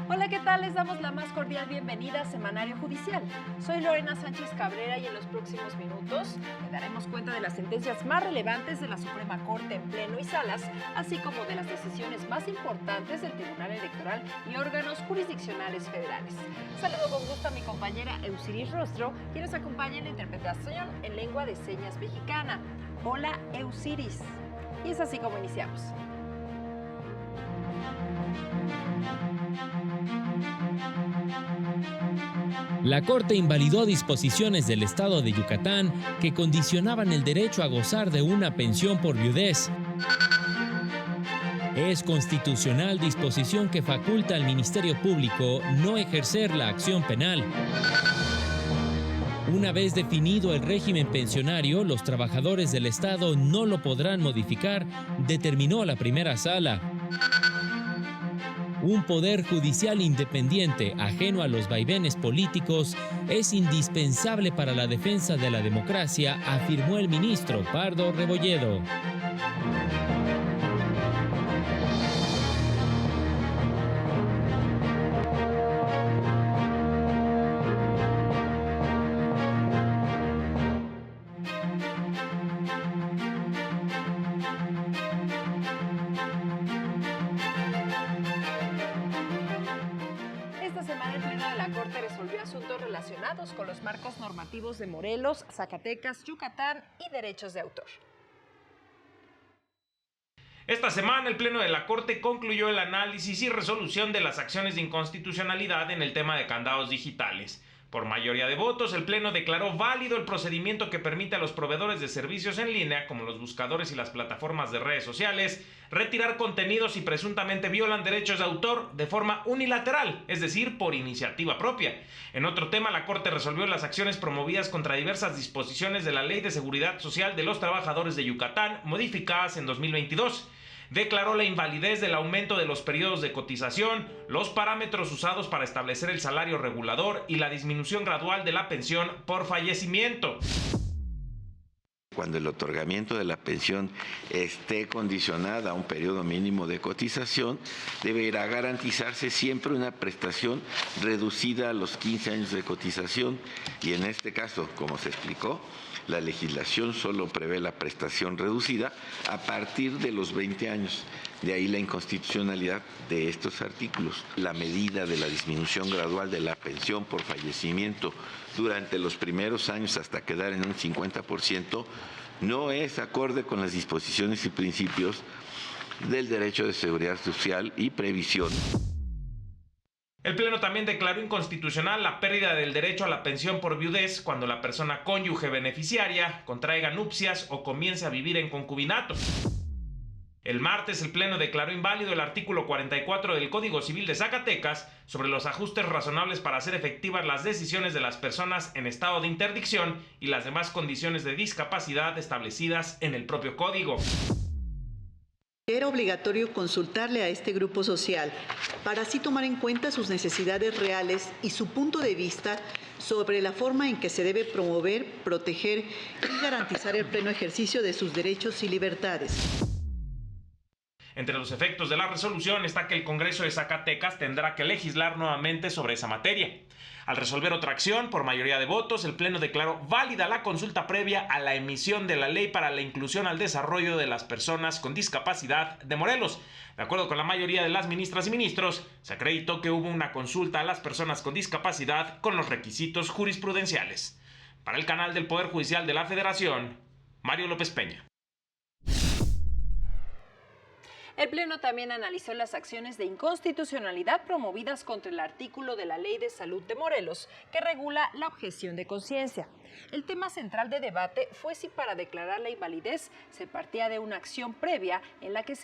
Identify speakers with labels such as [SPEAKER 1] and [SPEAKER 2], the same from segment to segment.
[SPEAKER 1] Hola, ¿qué tal? Les damos la más cordial bienvenida a Semanario Judicial. Soy Lorena Sánchez Cabrera y en los próximos minutos le daremos cuenta de las sentencias más relevantes de la Suprema Corte en pleno y salas, así como de las decisiones más importantes del Tribunal Electoral y órganos jurisdiccionales federales. Saludo con gusto a mi compañera Eusiris Rostro, quien nos acompaña en la interpretación en lengua de señas mexicana. Hola, Eusiris. Y es así como iniciamos.
[SPEAKER 2] La Corte invalidó disposiciones del Estado de Yucatán que condicionaban el derecho a gozar de una pensión por viudez. Es constitucional disposición que faculta al Ministerio Público no ejercer la acción penal. Una vez definido el régimen pensionario, los trabajadores del Estado no lo podrán modificar, determinó la primera sala. Un poder judicial independiente, ajeno a los vaivenes políticos, es indispensable para la defensa de la democracia, afirmó el ministro Pardo Rebolledo.
[SPEAKER 1] Relacionados con los marcos normativos de Morelos, Zacatecas, Yucatán y derechos de autor.
[SPEAKER 3] Esta semana el Pleno de la Corte concluyó el análisis y resolución de las acciones de inconstitucionalidad en el tema de candados digitales. Por mayoría de votos, el Pleno declaró válido el procedimiento que permite a los proveedores de servicios en línea, como los buscadores y las plataformas de redes sociales, retirar contenidos si presuntamente violan derechos de autor de forma unilateral, es decir, por iniciativa propia. En otro tema, la Corte resolvió las acciones promovidas contra diversas disposiciones de la Ley de Seguridad Social de los Trabajadores de Yucatán, modificadas en 2022. Declaró la invalidez del aumento de los periodos de cotización, los parámetros usados para establecer el salario regulador y la disminución gradual de la pensión por fallecimiento.
[SPEAKER 4] Cuando el otorgamiento de la pensión esté condicionada a un periodo mínimo de cotización, deberá garantizarse siempre una prestación reducida a los 15 años de cotización y en este caso, como se explicó, la legislación solo prevé la prestación reducida a partir de los 20 años. De ahí la inconstitucionalidad de estos artículos. La medida de la disminución gradual de la pensión por fallecimiento durante los primeros años hasta quedar en un 50% no es acorde con las disposiciones y principios del derecho de seguridad social y previsión.
[SPEAKER 3] El Pleno también declaró inconstitucional la pérdida del derecho a la pensión por viudez cuando la persona cónyuge beneficiaria contraiga nupcias o comience a vivir en concubinato. El martes, el Pleno declaró inválido el artículo 44 del Código Civil de Zacatecas sobre los ajustes razonables para hacer efectivas las decisiones de las personas en estado de interdicción y las demás condiciones de discapacidad establecidas en el propio Código.
[SPEAKER 5] Era obligatorio consultarle a este grupo social para así tomar en cuenta sus necesidades reales y su punto de vista sobre la forma en que se debe promover, proteger y garantizar el pleno ejercicio de sus derechos y libertades.
[SPEAKER 3] Entre los efectos de la resolución está que el Congreso de Zacatecas tendrá que legislar nuevamente sobre esa materia. Al resolver otra acción, por mayoría de votos, el Pleno declaró válida la consulta previa a la emisión de la Ley para la Inclusión al Desarrollo de las Personas con Discapacidad de Morelos. De acuerdo con la mayoría de las ministras y ministros, se acreditó que hubo una consulta a las personas con discapacidad con los requisitos jurisprudenciales. Para el canal del Poder Judicial de la Federación, Mario López Peña.
[SPEAKER 1] El Pleno también analizó las acciones de inconstitucionalidad promovidas contra el artículo de la Ley de Salud de Morelos, que regula la objeción de conciencia. El tema central de debate fue si para declarar la invalidez se partía de una acción previa en la que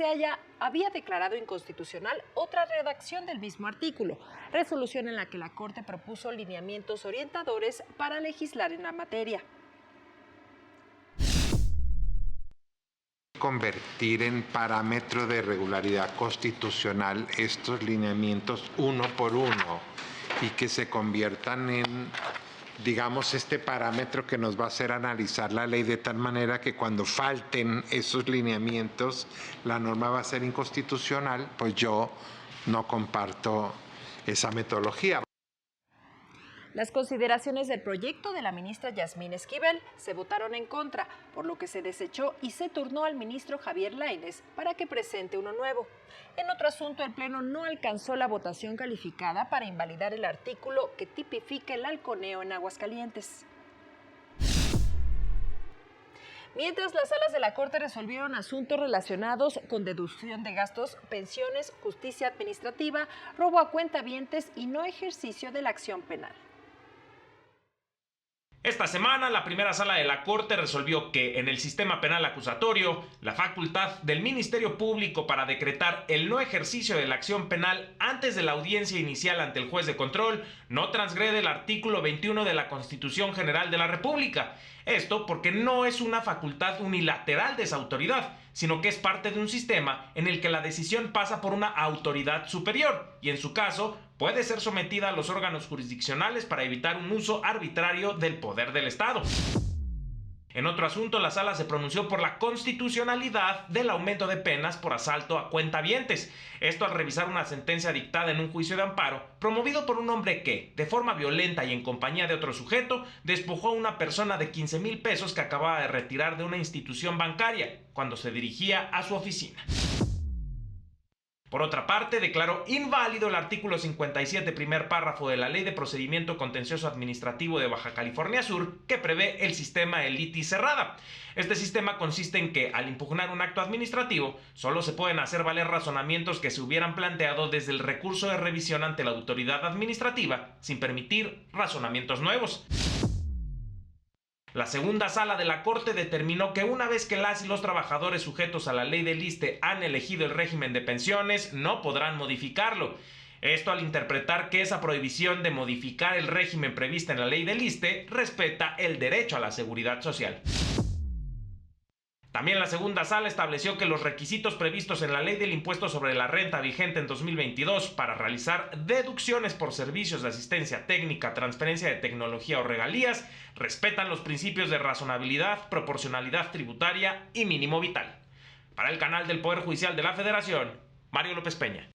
[SPEAKER 1] había declarado inconstitucional otra redacción del mismo artículo, resolución en la que la Corte propuso lineamientos orientadores para legislar en la materia.
[SPEAKER 6] Convertir en parámetro de regularidad constitucional estos lineamientos uno por uno y que se conviertan en, digamos, este parámetro que nos va a hacer analizar la ley de tal manera que cuando falten esos lineamientos la norma va a ser inconstitucional, pues yo no comparto esa metodología.
[SPEAKER 1] Las consideraciones del proyecto de la ministra Yasmín Esquivel se votaron en contra, por lo que se desechó y se turnó al ministro Javier Lainez para que presente uno nuevo. En otro asunto, el Pleno no alcanzó la votación calificada para invalidar el artículo que tipifica el halconeo en Aguascalientes. Mientras, las salas de la Corte resolvieron asuntos relacionados con deducción de gastos, pensiones, justicia administrativa, robo a cuentavientes y no ejercicio de la acción penal.
[SPEAKER 3] Esta semana, la primera sala de la Corte resolvió que en el sistema penal acusatorio, la facultad del Ministerio Público para decretar el no ejercicio de la acción penal antes de la audiencia inicial ante el juez de control no transgrede el artículo 21 de la Constitución General de la República. Esto porque no es una facultad unilateral de esa autoridad, sino que es parte de un sistema en el que la decisión pasa por una autoridad superior y, en su caso, puede ser sometida a los órganos jurisdiccionales para evitar un uso arbitrario del poder del Estado. En otro asunto, la sala se pronunció por la constitucionalidad del aumento de penas por asalto a cuentavientes. Esto al revisar una sentencia dictada en un juicio de amparo, promovido por un hombre que, de forma violenta y en compañía de otro sujeto, despojó a una persona de 15,000 pesos que acababa de retirar de una institución bancaria cuando se dirigía a su oficina. Por otra parte, declaró inválido el artículo 57, primer párrafo de la Ley de Procedimiento Contencioso Administrativo de Baja California Sur, que prevé el sistema de litis cerrada. Este sistema consiste en que, al impugnar un acto administrativo, solo se pueden hacer valer razonamientos que se hubieran planteado desde el recurso de revisión ante la autoridad administrativa, sin permitir razonamientos nuevos. La segunda sala de la Corte determinó que una vez que las y los trabajadores sujetos a la ley del ISSSTE han elegido el régimen de pensiones, no podrán modificarlo. Esto al interpretar que esa prohibición de modificar el régimen prevista en la ley del ISSSTE respeta el derecho a la seguridad social. También la segunda sala estableció que los requisitos previstos en la Ley del Impuesto sobre la Renta vigente en 2022 para realizar deducciones por servicios de asistencia técnica, transferencia de tecnología o regalías respetan los principios de razonabilidad, proporcionalidad tributaria y mínimo vital. Para el canal del Poder Judicial de la Federación, Mario López Peña.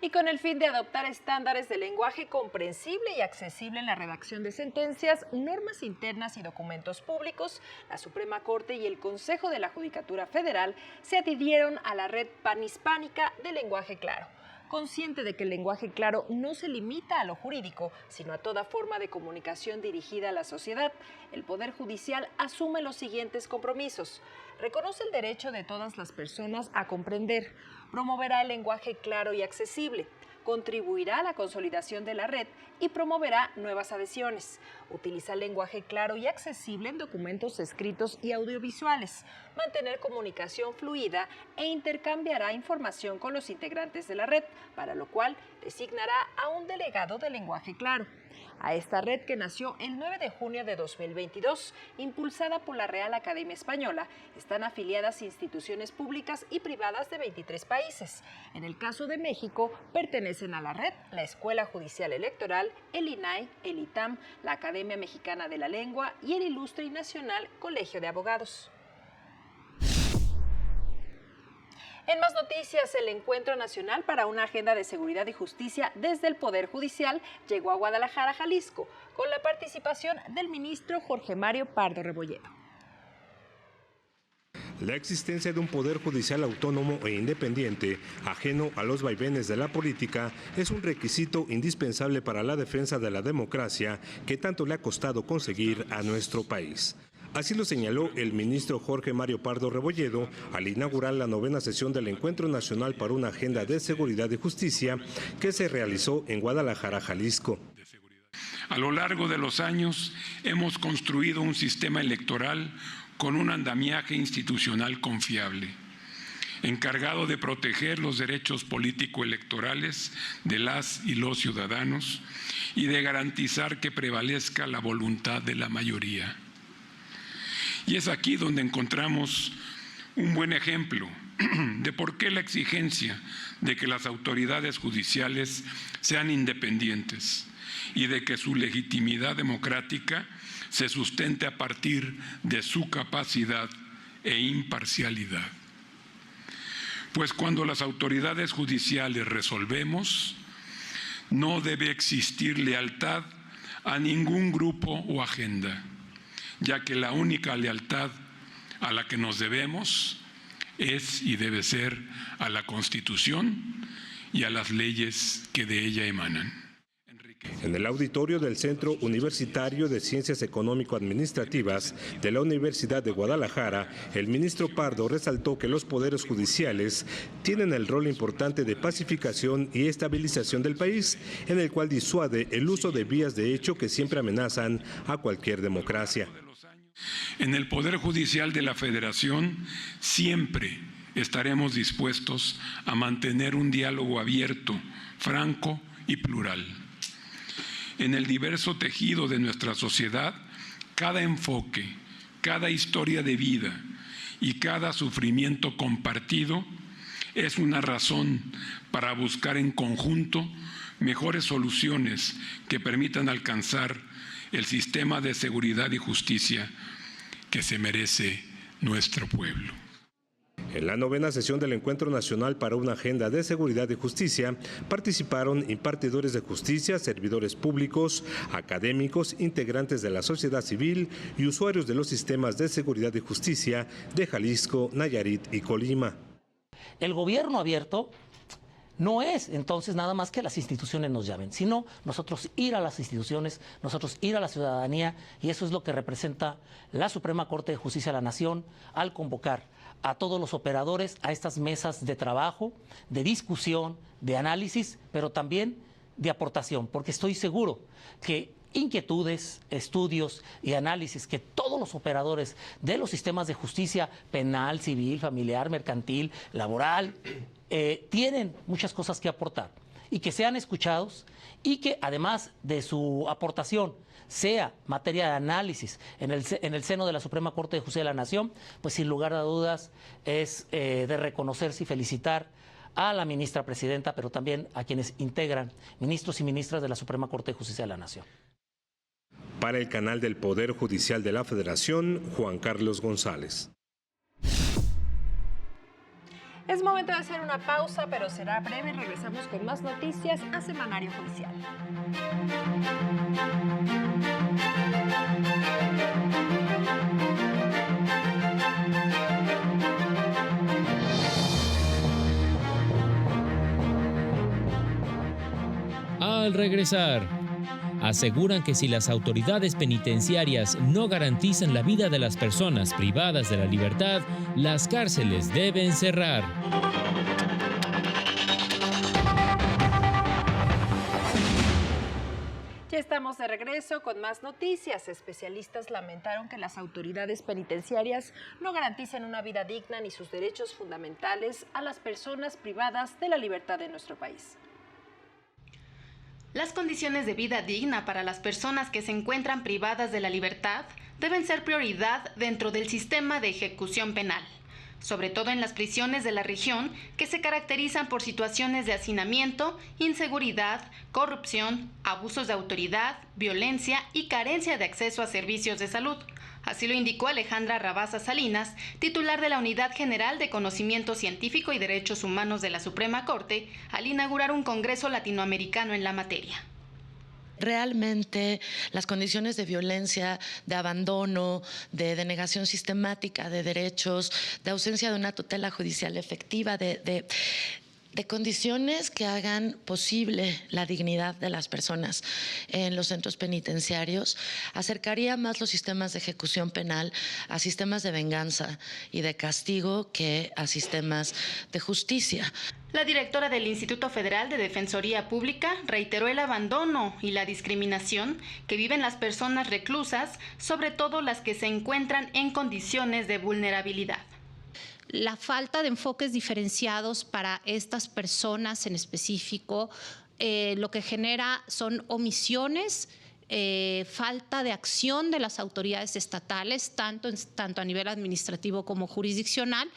[SPEAKER 1] Y con el fin de adoptar estándares de lenguaje comprensible y accesible en la redacción de sentencias, normas internas y documentos públicos, la Suprema Corte y el Consejo de la Judicatura Federal se adhirieron a la Red Panhispánica de Lenguaje Claro. Consciente de que el lenguaje claro no se limita a lo jurídico, sino a toda forma de comunicación dirigida a la sociedad, el Poder Judicial asume los siguientes compromisos. Reconoce el derecho de todas las personas a comprender, promoverá el lenguaje claro y accesible, contribuirá a la consolidación de la red y promoverá nuevas adhesiones. Utiliza el lenguaje claro y accesible en documentos escritos y audiovisuales, mantener comunicación fluida e intercambiará información con los integrantes de la red, para lo cual designará a un delegado de lenguaje claro. A esta red, que nació el 9 de junio de 2022, impulsada por la Real Academia Española, están afiliadas instituciones públicas y privadas de 23 países. En el caso de México, pertenecen a la red la Escuela Judicial Electoral, el INAI, el ITAM, la Academia Mexicana de la Lengua y el Ilustre y Nacional Colegio de Abogados. En más noticias, el Encuentro Nacional para una Agenda de Seguridad y Justicia desde el Poder Judicial llegó a Guadalajara, Jalisco, con la participación del ministro Jorge Mario Pardo Rebolledo.
[SPEAKER 7] La existencia de un poder judicial autónomo e independiente, ajeno a los vaivenes de la política, es un requisito indispensable para la defensa de la democracia que tanto le ha costado conseguir a nuestro país. Así lo señaló el ministro Jorge Mario Pardo Rebolledo al inaugurar la 9ª sesión del Encuentro Nacional para una Agenda de Seguridad y Justicia que se realizó en Guadalajara, Jalisco.
[SPEAKER 8] A lo largo de los años hemos construido un sistema electoral con un andamiaje institucional confiable, encargado de proteger los derechos político-electorales de las y los ciudadanos y de garantizar que prevalezca la voluntad de la mayoría. Y es aquí donde encontramos un buen ejemplo de por qué la exigencia de que las autoridades judiciales sean independientes y de que su legitimidad democrática se sustente a partir de su capacidad e imparcialidad. pues cuando las autoridades judiciales resolvemos, no debe existir lealtad a ningún grupo o agenda, ya que la única lealtad a la que nos debemos es y debe ser a la Constitución y a las leyes que de ella emanan.
[SPEAKER 7] En el auditorio del Centro Universitario de Ciencias Económico-Administrativas de la Universidad de Guadalajara, el ministro Pardo resaltó que los poderes judiciales tienen el rol importante de pacificación y estabilización del país, en el cual disuade el uso de vías de hecho que siempre amenazan a cualquier democracia.
[SPEAKER 8] En el Poder Judicial de la Federación siempre estaremos dispuestos a mantener un diálogo abierto, franco y plural. En el diverso tejido de nuestra sociedad, cada enfoque, cada historia de vida y cada sufrimiento compartido es una razón para buscar en conjunto mejores soluciones que permitan alcanzar el sistema de seguridad y justicia que se merece nuestro pueblo.
[SPEAKER 7] En la 9ª sesión del Encuentro Nacional para una Agenda de Seguridad y Justicia participaron impartidores de justicia, servidores públicos, académicos, integrantes de la sociedad civil y usuarios de los sistemas de seguridad y justicia de Jalisco, Nayarit y Colima.
[SPEAKER 9] El gobierno abierto no es entonces nada más que las instituciones nos llamen, sino nosotros ir a las instituciones, nosotros ir a la ciudadanía, y eso es lo que representa la Suprema Corte de Justicia de la Nación al convocar a todos los operadores a estas mesas de trabajo, de discusión, de análisis, pero también de aportación, porque estoy seguro que inquietudes, estudios y análisis que todos los operadores de los sistemas de justicia penal, civil, familiar, mercantil, laboral, tienen muchas cosas que aportar y que sean escuchados, y que además de su aportación sea materia de análisis en el seno de la Suprema Corte de Justicia de la Nación, pues sin lugar a dudas es de reconocerse y felicitar a la ministra presidenta, pero también a quienes integran, ministros y ministras de la Suprema Corte de Justicia de la Nación.
[SPEAKER 7] Para el canal del Poder Judicial de la Federación, Juan Carlos González.
[SPEAKER 1] Es momento de hacer una pausa, pero será breve. Regresamos con más noticias a Semanario Judicial.
[SPEAKER 2] Al regresar, aseguran que si las autoridades penitenciarias no garantizan la vida de las personas privadas de la libertad, las cárceles deben cerrar.
[SPEAKER 1] Ya estamos de regreso con más noticias. Especialistas lamentaron que las autoridades penitenciarias no garanticen una vida digna ni sus derechos fundamentales a las personas privadas de la libertad en nuestro país.
[SPEAKER 10] Las condiciones de vida digna para las personas que se encuentran privadas de la libertad deben ser prioridad dentro del sistema de ejecución penal, sobre todo en las prisiones de la región que se caracterizan por situaciones de hacinamiento, inseguridad, corrupción, abusos de autoridad, violencia y carencia de acceso a servicios de salud. Así lo indicó Alejandra Rabasa Salinas, titular de la Unidad General de Conocimiento Científico y Derechos Humanos de la Suprema Corte, al inaugurar un congreso latinoamericano en la materia.
[SPEAKER 11] Realmente las condiciones de violencia, de abandono, de denegación sistemática de derechos, de ausencia de una tutela judicial efectiva, de condiciones que hagan posible la dignidad de las personas en los centros penitenciarios, acercaría más los sistemas de ejecución penal a sistemas de venganza y de castigo que a sistemas de justicia.
[SPEAKER 10] La directora del Instituto Federal de Defensoría Pública reiteró el abandono y la discriminación que viven las personas reclusas, sobre todo las que se encuentran en condiciones de vulnerabilidad.
[SPEAKER 12] La falta de enfoques diferenciados para estas personas en específico lo que genera son omisiones, falta de acción de las autoridades estatales, tanto a nivel administrativo como jurisdiccional,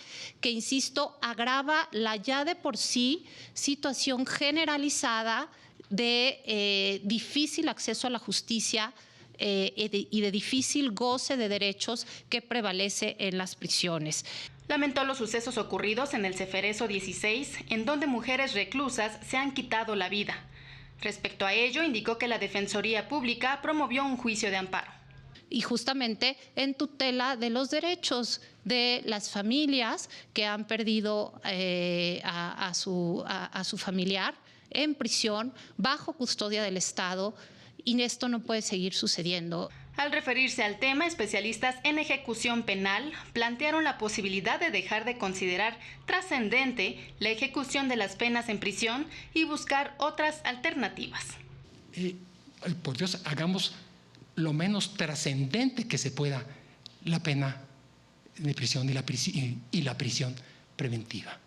[SPEAKER 12] que, insisto, agrava la ya de por sí situación generalizada de difícil acceso a la justicia y de difícil goce de derechos que prevalece en las prisiones.
[SPEAKER 10] Lamentó los sucesos ocurridos en el Ceferezo 16, en donde mujeres reclusas se han quitado la vida. Respecto a ello, indicó que la Defensoría Pública promovió un juicio de amparo.
[SPEAKER 12] Y justamente en tutela de los derechos de las familias que han perdido a su familiar en prisión, bajo custodia del Estado, y esto no puede seguir sucediendo.
[SPEAKER 10] Al referirse al tema, especialistas en ejecución penal plantearon la posibilidad de dejar de considerar trascendente la ejecución de las penas en prisión y buscar otras alternativas.
[SPEAKER 13] Por Dios, hagamos lo menos trascendente que se pueda la pena de prisión y la prisión preventiva.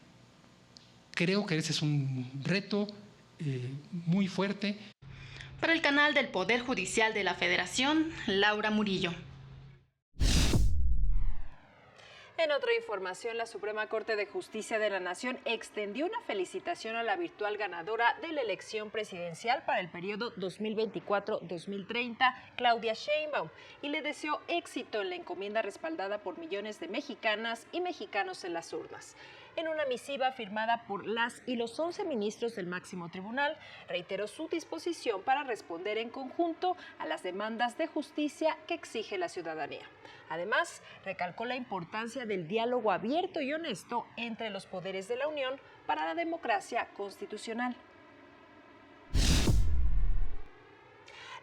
[SPEAKER 13] Creo que ese es un reto muy fuerte.
[SPEAKER 10] Para el canal del Poder Judicial de la Federación, Laura Murillo.
[SPEAKER 1] En otra información, la Suprema Corte de Justicia de la Nación extendió una felicitación a la virtual ganadora de la elección presidencial para el periodo 2024-2030, Claudia Sheinbaum, y le deseó éxito en la encomienda respaldada por millones de mexicanas y mexicanos en las urnas. En una misiva firmada por las y los 11 ministros del máximo tribunal, reiteró su disposición para responder en conjunto a las demandas de justicia que exige la ciudadanía. Además, recalcó la importancia del diálogo abierto y honesto entre los poderes de la Unión para la democracia constitucional.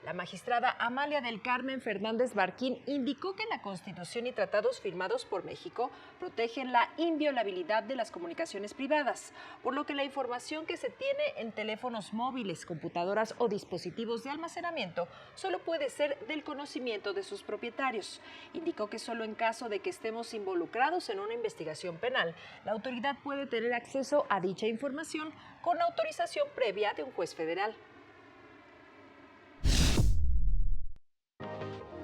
[SPEAKER 1] La magistrada Amalia del Carmen Fernández Barquín indicó que la Constitución y tratados firmados por México protegen la inviolabilidad de las comunicaciones privadas, por lo que la información que se tiene en teléfonos móviles, computadoras o dispositivos de almacenamiento solo puede ser del conocimiento de sus propietarios. Indicó que solo en caso de que estemos involucrados en una investigación penal, la autoridad puede tener acceso a dicha información con autorización previa de un juez federal.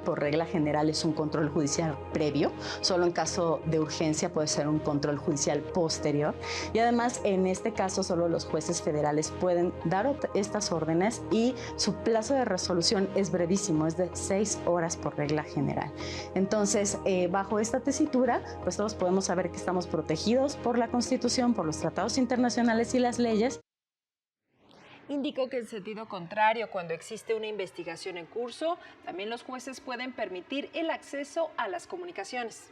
[SPEAKER 14] Por regla general es un control judicial previo, solo en caso de urgencia puede ser un control judicial posterior y además en este caso solo los jueces federales pueden dar estas órdenes y su plazo de resolución es brevísimo, es de 6 horas por regla general. Entonces, bajo esta tesitura, pues todos podemos saber que estamos protegidos por la Constitución, por los tratados internacionales y las leyes.
[SPEAKER 1] Indicó que en sentido contrario, cuando existe una investigación en curso, también los jueces pueden permitir el acceso a las comunicaciones.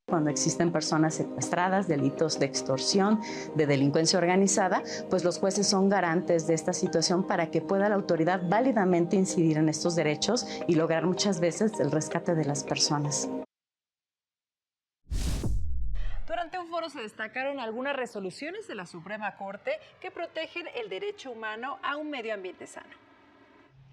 [SPEAKER 14] Cuando existen personas secuestradas, delitos de extorsión, de delincuencia organizada, pues los jueces son garantes de esta situación para que pueda la autoridad válidamente incidir en estos derechos y lograr muchas veces el rescate de las personas.
[SPEAKER 1] Durante un foro se destacaron algunas resoluciones de la Suprema Corte que protegen el derecho humano a un medio ambiente sano.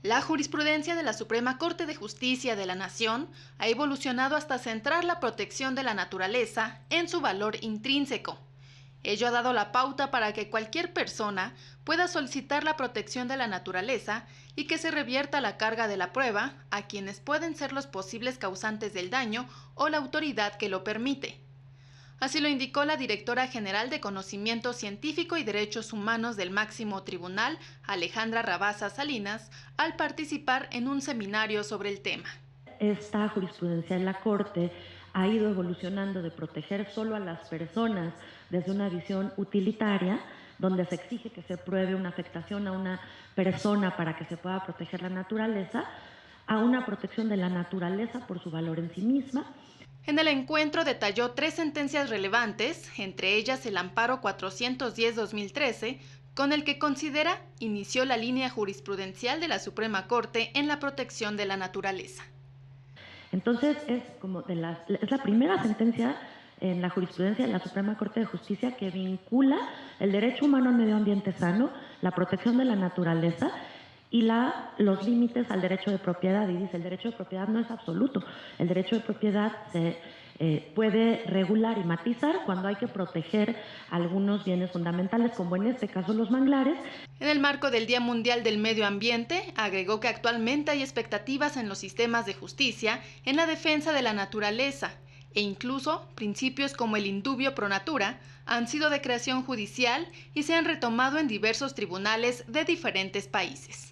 [SPEAKER 10] La jurisprudencia de la Suprema Corte de Justicia de la Nación ha evolucionado hasta centrar la protección de la naturaleza en su valor intrínseco. Ello ha dado la pauta para que cualquier persona pueda solicitar la protección de la naturaleza y que se revierta la carga de la prueba a quienes pueden ser los posibles causantes del daño o la autoridad que lo permite. Así lo indicó la directora general de Conocimiento Científico y Derechos Humanos del Máximo Tribunal, Alejandra Rabasa Salinas, al participar en un seminario sobre el tema.
[SPEAKER 15] Esta jurisprudencia en la Corte ha ido evolucionando de proteger solo a las personas desde una visión utilitaria, donde se exige que se pruebe una afectación a una persona para que se pueda proteger la naturaleza, a una protección de la naturaleza por su valor en sí misma.
[SPEAKER 10] En el encuentro detalló 3 sentencias relevantes, entre ellas el Amparo 410-2013, con el que considera inició la línea jurisprudencial de la Suprema Corte en la protección de la naturaleza.
[SPEAKER 15] Entonces es la primera sentencia en la jurisprudencia de la Suprema Corte de Justicia que vincula el derecho humano al medio ambiente sano, la protección de la naturaleza y los límites al derecho de propiedad. Y dice, el derecho de propiedad no es absoluto. El derecho de propiedad se puede regular y matizar cuando hay que proteger algunos bienes fundamentales, como en este caso los manglares.
[SPEAKER 10] En el marco del Día Mundial del Medio Ambiente, agregó que actualmente hay expectativas en los sistemas de justicia en la defensa de la naturaleza, e incluso principios como el indubio pro natura han sido de creación judicial y se han retomado en diversos tribunales de diferentes países.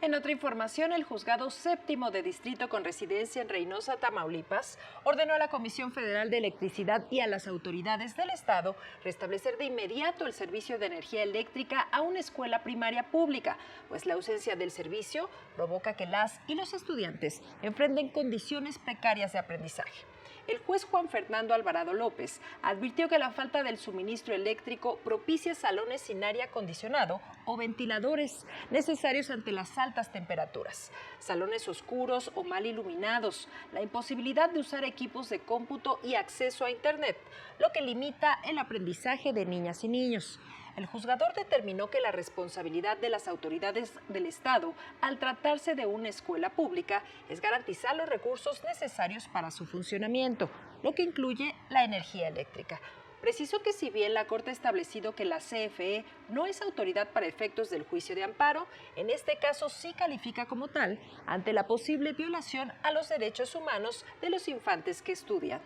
[SPEAKER 1] En otra información, el Juzgado Séptimo de Distrito con residencia en Reynosa, Tamaulipas, ordenó a la Comisión Federal de Electricidad y a las autoridades del Estado restablecer de inmediato el servicio de energía eléctrica a una escuela primaria pública, pues la ausencia del servicio provoca que las y los estudiantes enfrenten condiciones precarias de aprendizaje. El juez Juan Fernando Alvarado López advirtió que la falta del suministro eléctrico propicia salones sin aire acondicionado o ventiladores necesarios ante las altas temperaturas, salones oscuros o mal iluminados, la imposibilidad de usar equipos de cómputo y acceso a Internet, lo que limita el aprendizaje de niñas y niños. El juzgador determinó que la responsabilidad de las autoridades del Estado al tratarse de una escuela pública es garantizar los recursos necesarios para su funcionamiento, lo que incluye la energía eléctrica. Precisó que si bien la Corte ha establecido que la CFE no es autoridad para efectos del juicio de amparo, en este caso sí califica como tal ante la posible violación a los derechos humanos de los infantes que estudian.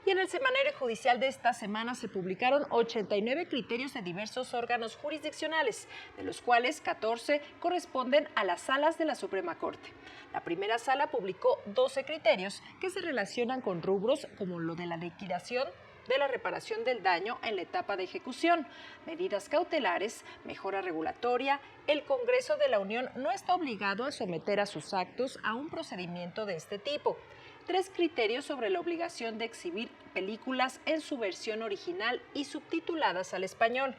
[SPEAKER 1] Y en el semanario judicial de esta semana se publicaron 89 criterios de diversos órganos jurisdiccionales, de los cuales 14 corresponden a las salas de la Suprema Corte. La primera sala publicó 12 criterios que se relacionan con rubros como lo de la liquidación, de la reparación del daño en la etapa de ejecución, medidas cautelares, mejora regulatoria. El Congreso de la Unión no está obligado a someter a sus actos a un procedimiento de este tipo. 3 criterios sobre la obligación de exhibir películas en su versión original y subtituladas al español.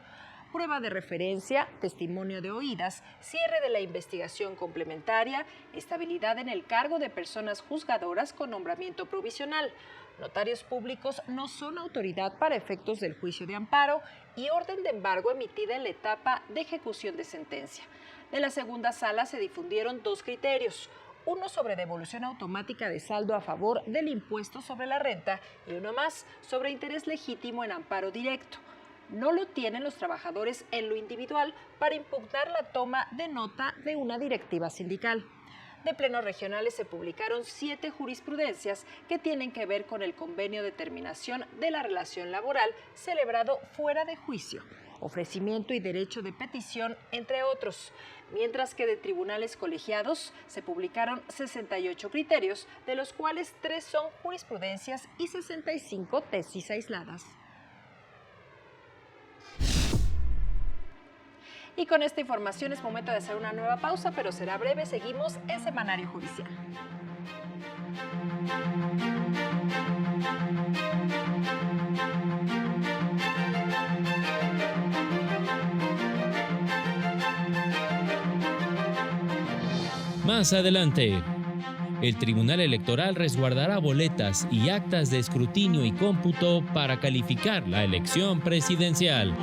[SPEAKER 1] Prueba de referencia, testimonio de oídas, cierre de la investigación complementaria, estabilidad en el cargo de personas juzgadoras con nombramiento provisional. Notarios públicos no son autoridad para efectos del juicio de amparo y orden de embargo emitida en la etapa de ejecución de sentencia. De la segunda sala se difundieron 2 criterios. Uno sobre devolución automática de saldo a favor del impuesto sobre la renta y uno más sobre interés legítimo en amparo directo. No lo tienen los trabajadores en lo individual para impugnar la toma de nota de una directiva sindical. De plenos regionales se publicaron 7 jurisprudencias que tienen que ver con el convenio de terminación de la relación laboral celebrado fuera de juicio, ofrecimiento y derecho de petición, entre otros. Mientras que de tribunales colegiados se publicaron 68 criterios, de los cuales 3 son jurisprudencias y 65 tesis aisladas. Y con esta información es momento de hacer una nueva pausa, pero será breve. Seguimos en Semanario Judicial.
[SPEAKER 2] Más adelante, el Tribunal Electoral resguardará boletas y actas de escrutinio y cómputo para calificar la elección presidencial.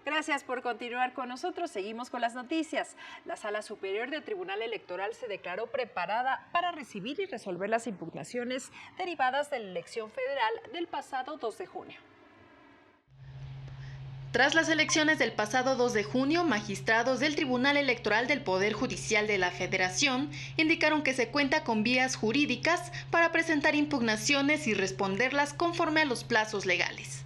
[SPEAKER 1] Gracias por continuar con nosotros. Seguimos con las noticias. La Sala Superior del Tribunal Electoral se declaró preparada para recibir y resolver las impugnaciones derivadas de la elección federal del pasado 2 de junio.
[SPEAKER 10] Tras las elecciones del pasado 2 de junio, magistrados del Tribunal Electoral del Poder Judicial de la Federación indicaron que se cuenta con vías jurídicas para presentar impugnaciones y responderlas conforme a los plazos legales.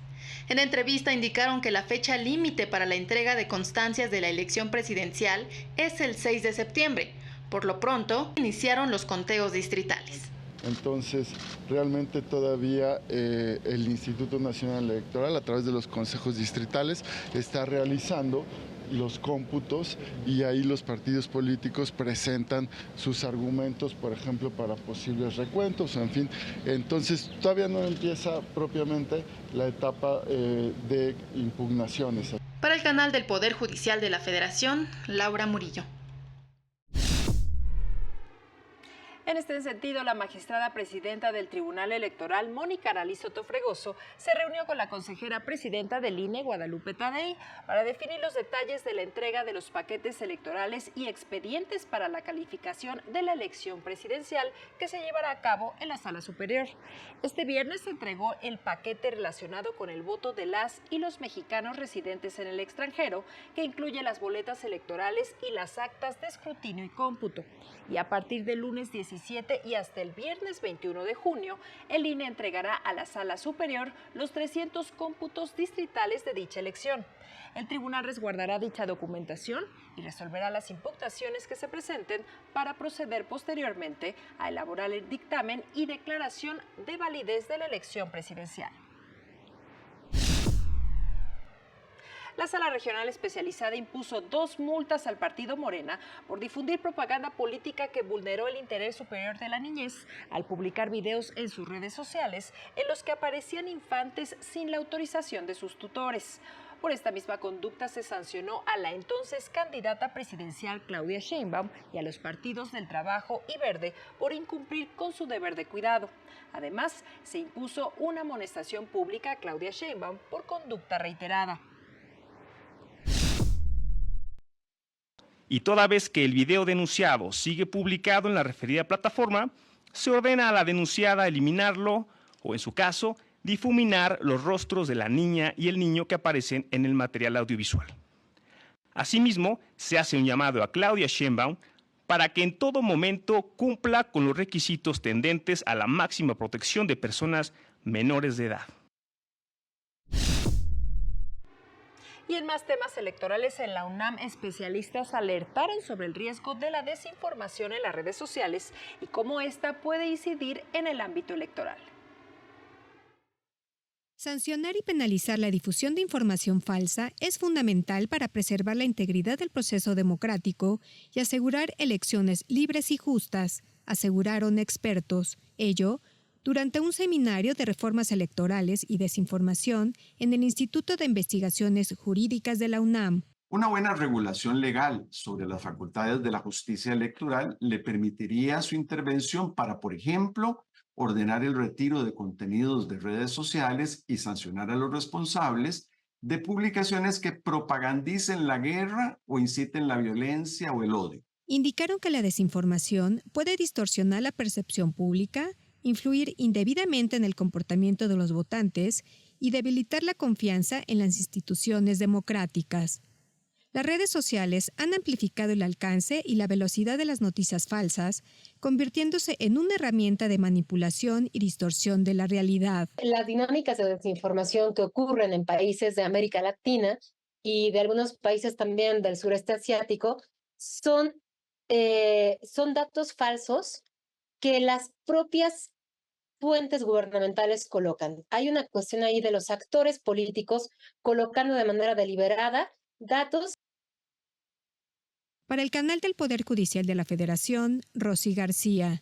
[SPEAKER 10] En entrevista indicaron que la fecha límite para la entrega de constancias de la elección presidencial es el 6 de septiembre. Por lo pronto, iniciaron los conteos distritales.
[SPEAKER 16] Entonces, realmente todavía el Instituto Nacional Electoral, a través de los consejos distritales, está realizando los cómputos y ahí los partidos políticos presentan sus argumentos, por ejemplo, para posibles recuentos, en fin. Entonces, todavía no empieza propiamente la etapa de impugnaciones.
[SPEAKER 10] Para el canal del Poder Judicial de la Federación, Laura Murillo.
[SPEAKER 1] En este sentido, la magistrada presidenta del Tribunal Electoral, Mónica Aralí Soto Fregoso, se reunió con la consejera presidenta del INE, Guadalupe Tadei, para definir los detalles de la entrega de los paquetes electorales y expedientes para la calificación de la elección presidencial que se llevará a cabo en la Sala Superior. Este viernes se entregó el paquete relacionado con el voto de las y los mexicanos residentes en el extranjero, que incluye las boletas electorales y las actas de escrutinio y cómputo. Y a partir del lunes 17 17 y hasta el viernes 21 de junio, el INE entregará a la Sala Superior los 300 cómputos distritales de dicha elección. El tribunal resguardará dicha documentación y resolverá las impugnaciones que se presenten para proceder posteriormente a elaborar el dictamen y declaración de validez de la elección presidencial. La Sala Regional Especializada impuso 2 multas al partido Morena por difundir propaganda política que vulneró el interés superior de la niñez al publicar videos en sus redes sociales en los que aparecían infantes sin la autorización de sus tutores. Por esta misma conducta se sancionó a la entonces candidata presidencial Claudia Sheinbaum y a los partidos del Trabajo y Verde por incumplir con su deber de cuidado. Además, se impuso una amonestación pública a Claudia Sheinbaum por conducta reiterada.
[SPEAKER 17] Y toda vez que el video denunciado sigue publicado en la referida plataforma, se ordena a la denunciada eliminarlo o, en su caso, difuminar los rostros de la niña y el niño que aparecen en el material audiovisual. Asimismo, se hace un llamado a Claudia Sheinbaum para que en todo momento cumpla con los requisitos tendentes a la máxima protección de personas menores de edad.
[SPEAKER 1] Y en más temas electorales, en la UNAM, especialistas alertaron sobre el riesgo de la desinformación en las redes sociales y cómo esta puede incidir en el ámbito electoral.
[SPEAKER 18] Sancionar y penalizar la difusión de información falsa es fundamental para preservar la integridad del proceso democrático y asegurar elecciones libres y justas, aseguraron expertos. Ello durante un seminario de reformas electorales y desinformación en el Instituto de Investigaciones Jurídicas de la UNAM.
[SPEAKER 19] Una buena regulación legal sobre las facultades de la justicia electoral le permitiría su intervención para, por ejemplo, ordenar el retiro de contenidos de redes sociales y sancionar a los responsables de publicaciones que propagandicen la guerra o inciten la violencia o el odio.
[SPEAKER 18] Indicaron que la desinformación puede distorsionar la percepción pública, influir indebidamente en el comportamiento de los votantes y debilitar la confianza en las instituciones democráticas. Las redes sociales han amplificado el alcance y la velocidad de las noticias falsas, convirtiéndose en una herramienta de manipulación y distorsión de la realidad.
[SPEAKER 20] Las dinámicas de desinformación que ocurren en países de América Latina y de algunos países también del sureste asiático son datos falsos que las propias fuentes gubernamentales colocan. Hay una cuestión ahí de los actores políticos colocando de manera deliberada datos.
[SPEAKER 18] Para el canal del Poder Judicial de la Federación, Rosy García.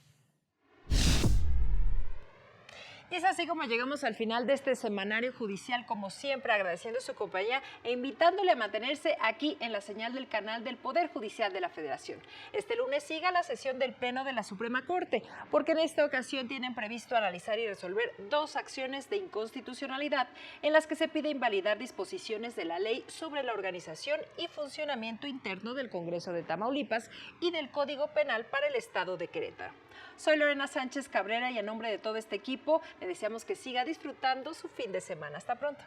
[SPEAKER 1] Y es así como llegamos al final de este semanario judicial, como siempre agradeciendo su compañía e invitándole a mantenerse aquí en la señal del canal del Poder Judicial de la Federación. Este lunes siga la sesión del Pleno de la Suprema Corte, porque en esta ocasión tienen previsto analizar y resolver 2 acciones de inconstitucionalidad en las que se pide invalidar disposiciones de la ley sobre la organización y funcionamiento interno del Congreso de Tamaulipas y del Código Penal para el Estado de Querétaro. Soy Lorena Sánchez Cabrera y en nombre de todo este equipo le deseamos que siga disfrutando su fin de semana. Hasta pronto.